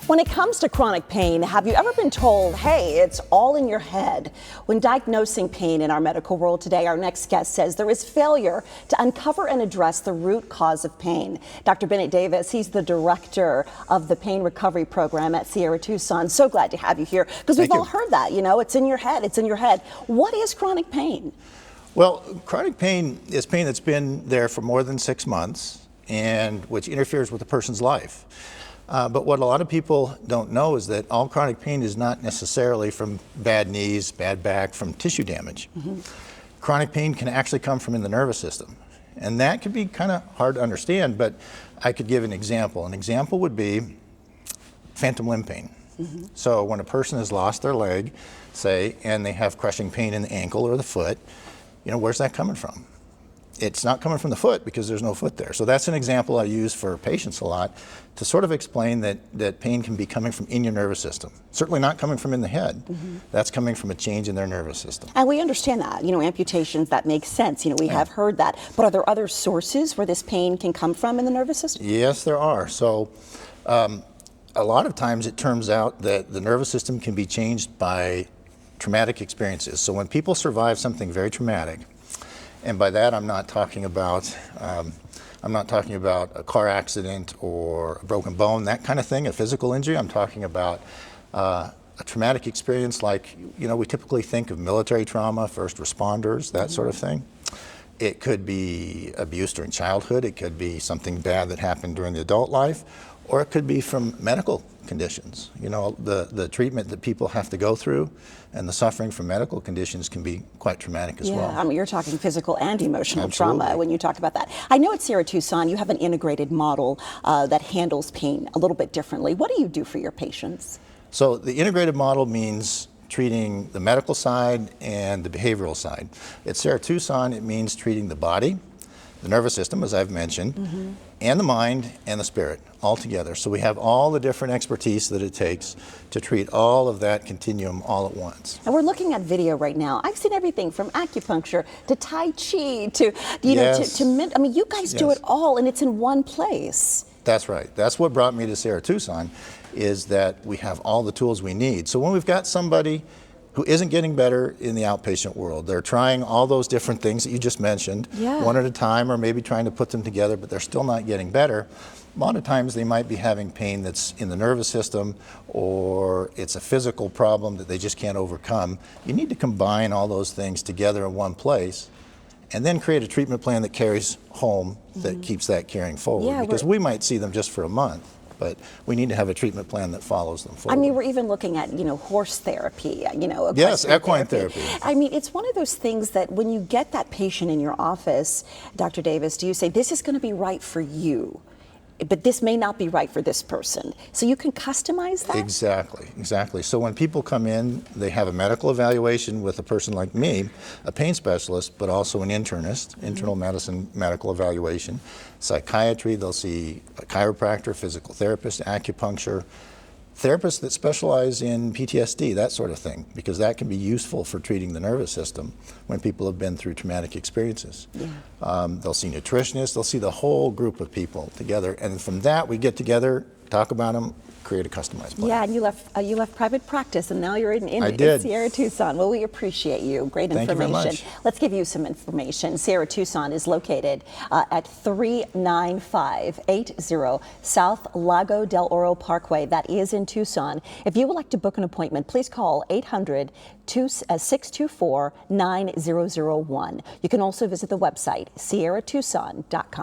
When it comes to chronic pain, have you ever been told, hey, it's all in your head? When diagnosing pain in our medical world today, our next guest says there is failure to uncover and address the root cause of pain. Dr. Bennett Davis, he's the director of the pain recovery program at Sierra Tucson. So glad to have you here because we've all heard that, it's in your head, it's in your head. What is chronic pain? Well, chronic pain is pain that's been there for more than 6 months and which interferes with a person's life. But what a lot of people don't know is that all chronic pain is not necessarily from bad knees, bad back, from tissue damage. Chronic pain can actually come from in the nervous system. And that can be kind of hard to understand, but I could give an example. An example would be phantom limb pain. So when a person has lost their leg, say, and they have crushing pain in the ankle or the foot, where's that coming from? It's not coming from the foot because there's no foot there. So that's an example I use for patients a lot to sort of explain that pain can be coming from in your nervous system. Certainly not coming from in the head. That's coming from a change in their nervous system. And we understand that, amputations, that makes sense. We have heard that. But are there other sources where this pain can come from in the nervous system? Yes, there are. So a lot of times it turns out that the nervous system can be changed by traumatic experiences. So when people survive something very traumatic, and by that I'm not talking about a car accident or a broken bone, that kind of thing, a physical injury. I'm talking about a traumatic experience like, we typically think of military trauma, first responders, that sort of thing. It could be abuse during childhood, it could be something bad that happened during the adult life, or it could be from medical conditions. The treatment that people have to go through and the suffering from medical conditions can be quite traumatic as well. Yeah, you're talking physical and emotional trauma when you talk about that. I know at Sierra Tucson you have an integrated model that handles pain a little bit differently. What do you do for your patients? So the integrated model means treating the medical side and the behavioral side. At Sierra Tucson, it means treating the body, the nervous system, as I've mentioned, and the mind and the spirit all together. So we have all the different expertise that it takes to treat all of that continuum all at once. And we're looking at video right now. I've seen everything from acupuncture to Tai Chi to, you guys do it all and it's in one place. That's right. That's what brought me to Sierra Tucson, is that we have all the tools we need. So when we've got somebody who isn't getting better in the outpatient world, they're trying all those different things that you just mentioned, one at a time, or maybe trying to put them together, but they're still not getting better. A lot of times they might be having pain that's in the nervous system, or it's a physical problem that they just can't overcome. You need to combine all those things together in one place and then create a treatment plan that carries home, that keeps that carrying forward. Because we might see them just for a month, but we need to have a treatment plan that follows them forward. We're even looking at, horse therapy, yes, equine therapy. It's one of those things that when you get that patient in your office, Dr. Davis, do you say, this is going to be right for you, but this may not be right for this person? So you can customize that? Exactly. So when people come in, they have a medical evaluation with a person like me, a pain specialist, but also an internist, internal medicine medical evaluation, psychiatry, they'll see a chiropractor, physical therapist, acupuncture, therapists that specialize in PTSD, that sort of thing, because that can be useful for treating the nervous system when people have been through traumatic experiences. They'll see nutritionists, they'll see the whole group of people together, and from that we get together, talk about them, create a customized plan. Yeah, and you left private practice, and now you're in Sierra Tucson. Well, we appreciate you. Great information. Thank you very much. Let's give you some information. Sierra Tucson is located at 39580 South Lago del Oro Parkway. That is in Tucson. If you would like to book an appointment, please call 800-624-9001. You can also visit the website, sierratucson.com.